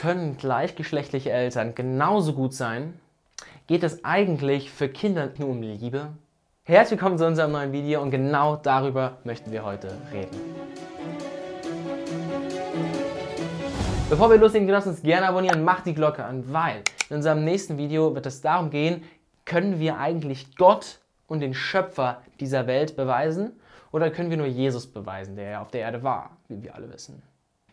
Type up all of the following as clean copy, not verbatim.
Können gleichgeschlechtliche Eltern genauso gut sein? Geht es eigentlich für Kinder nur um Liebe? Herzlich willkommen zu unserem neuen Video und genau darüber möchten wir heute reden. Bevor wir loslegen, lasst uns gerne abonnieren, macht die Glocke an, weil in unserem nächsten Video wird es darum gehen, können wir eigentlich Gott und den Schöpfer dieser Welt beweisen oder können wir nur Jesus beweisen, der ja auf der Erde war, wie wir alle wissen.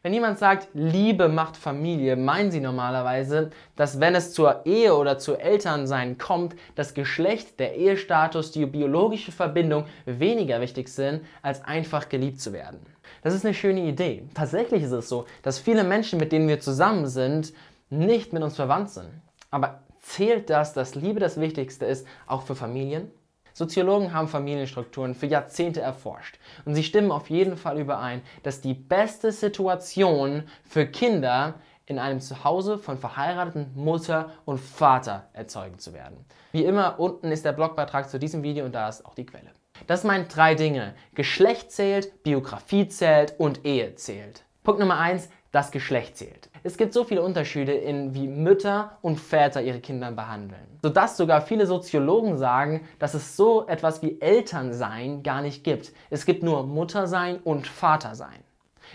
Wenn jemand sagt, Liebe macht Familie, meinen sie normalerweise, dass wenn es zur Ehe oder zu Elternsein kommt, das Geschlecht, der Ehestatus, die biologische Verbindung weniger wichtig sind, als einfach geliebt zu werden. Das ist eine schöne Idee. Tatsächlich ist es so, dass viele Menschen, mit denen wir zusammen sind, nicht mit uns verwandt sind. Aber zählt das, dass Liebe das Wichtigste ist, auch für Familien? Soziologen haben Familienstrukturen für Jahrzehnte erforscht und sie stimmen auf jeden Fall überein, dass die beste Situation für Kinder in einem Zuhause von verheirateten Mutter und Vater erzeugen zu werden. Wie immer, unten ist der Blogbeitrag zu diesem Video und da ist auch die Quelle. Das meint 3 Dinge. Geschlecht zählt, Biografie zählt und Ehe zählt. Punkt Nummer 1, das Geschlecht zählt. Es gibt so viele Unterschiede in wie Mütter und Väter ihre Kinder behandeln, sodass sogar viele Soziologen sagen, dass es so etwas wie Elternsein gar nicht gibt. Es gibt nur Muttersein und Vatersein.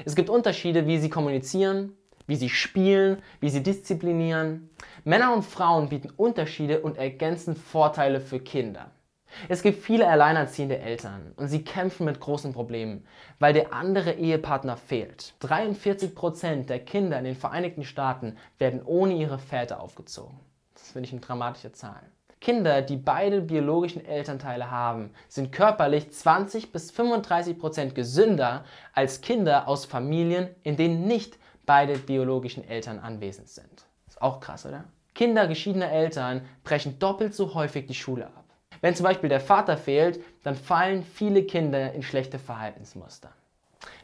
Es gibt Unterschiede, wie sie kommunizieren, wie sie spielen, wie sie disziplinieren. Männer und Frauen bieten Unterschiede und ergänzen Vorteile für Kinder. Es gibt viele alleinerziehende Eltern und sie kämpfen mit großen Problemen, weil der andere Ehepartner fehlt. 43% der Kinder in den Vereinigten Staaten werden ohne ihre Väter aufgezogen. Das finde ich eine dramatische Zahl. Kinder, die beide biologischen Elternteile haben, sind körperlich 20 bis 35% gesünder als Kinder aus Familien, in denen nicht beide biologischen Eltern anwesend sind. Ist auch krass, oder? Kinder geschiedener Eltern brechen doppelt so häufig die Schule ab. Wenn zum Beispiel der Vater fehlt, dann fallen viele Kinder in schlechte Verhaltensmuster.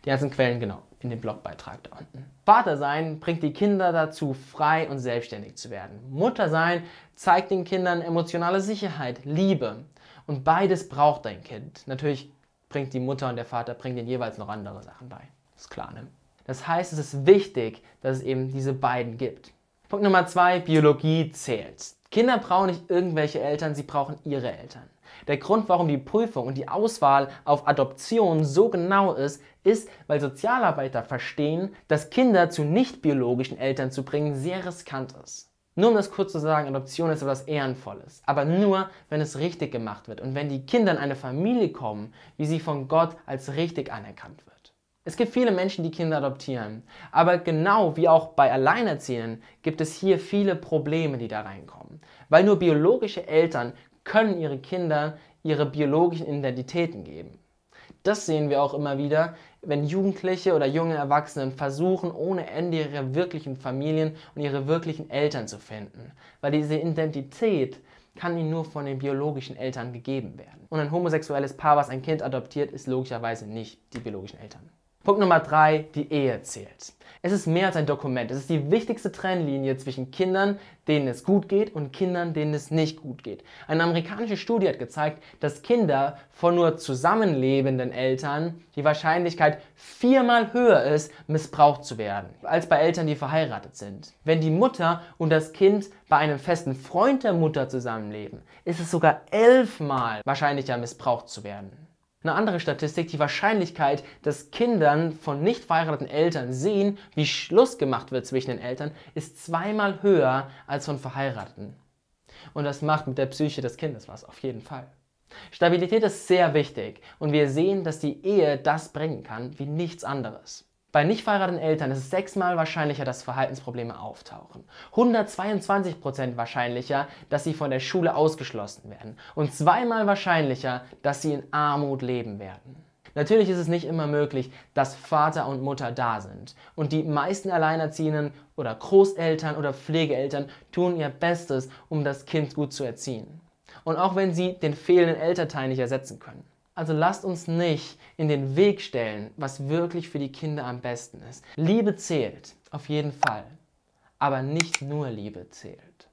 Die ganzen Quellen genau in dem Blogbeitrag da unten. Vatersein bringt die Kinder dazu, frei und selbstständig zu werden. Muttersein zeigt den Kindern emotionale Sicherheit, Liebe. Und beides braucht ein Kind. Natürlich bringt die Mutter und der Vater ihnen jeweils noch andere Sachen bei. Ist klar, ne? Das heißt, es ist wichtig, dass es eben diese beiden gibt. Punkt Nummer 2, Biologie zählt. Kinder brauchen nicht irgendwelche Eltern, sie brauchen ihre Eltern. Der Grund, warum die Prüfung und die Auswahl auf Adoption so genau ist, weil Sozialarbeiter verstehen, dass Kinder zu nicht biologischen Eltern zu bringen sehr riskant ist. Nur um das kurz zu sagen, Adoption ist etwas Ehrenvolles, aber nur, wenn es richtig gemacht wird und wenn die Kinder in eine Familie kommen, wie sie von Gott als richtig anerkannt wird. Es gibt viele Menschen, die Kinder adoptieren, aber genau wie auch bei Alleinerziehenden gibt es hier viele Probleme, die da reinkommen. Weil nur biologische Eltern können ihre Kindern ihre biologischen Identitäten geben. Das sehen wir auch immer wieder, wenn Jugendliche oder junge Erwachsene versuchen, ohne Ende ihre wirklichen Familien und ihre wirklichen Eltern zu finden. Weil diese Identität kann ihnen nur von den biologischen Eltern gegeben werden. Und ein homosexuelles Paar, was ein Kind adoptiert, ist logischerweise nicht die biologischen Eltern. Punkt Nummer 3, die Ehe zählt. Es ist mehr als ein Dokument. Es ist die wichtigste Trennlinie zwischen Kindern, denen es gut geht, und Kindern, denen es nicht gut geht. Eine amerikanische Studie hat gezeigt, dass Kinder von nur zusammenlebenden Eltern die Wahrscheinlichkeit 4-mal höher ist, missbraucht zu werden, als bei Eltern, die verheiratet sind. Wenn die Mutter und das Kind bei einem festen Freund der Mutter zusammenleben, ist es sogar 11-mal wahrscheinlicher, missbraucht zu werden. Eine andere Statistik, die Wahrscheinlichkeit, dass Kindern von nicht verheirateten Eltern sehen, wie Schluss gemacht wird zwischen den Eltern, ist 2-mal höher als von Verheirateten. Und das macht mit der Psyche des Kindes was, auf jeden Fall. Stabilität ist sehr wichtig und wir sehen, dass die Ehe das bringen kann wie nichts anderes. Bei nicht verheirateten Eltern ist es 6-mal wahrscheinlicher, dass Verhaltensprobleme auftauchen. 122% wahrscheinlicher, dass sie von der Schule ausgeschlossen werden. Und 2-mal wahrscheinlicher, dass sie in Armut leben werden. Natürlich ist es nicht immer möglich, dass Vater und Mutter da sind. Und die meisten Alleinerziehenden oder Großeltern oder Pflegeeltern tun ihr Bestes, um das Kind gut zu erziehen. Und auch wenn sie den fehlenden Elternteil nicht ersetzen können. Also lasst uns nicht in den Weg stellen, was wirklich für die Kinder am besten ist. Liebe zählt, auf jeden Fall. Aber nicht nur Liebe zählt.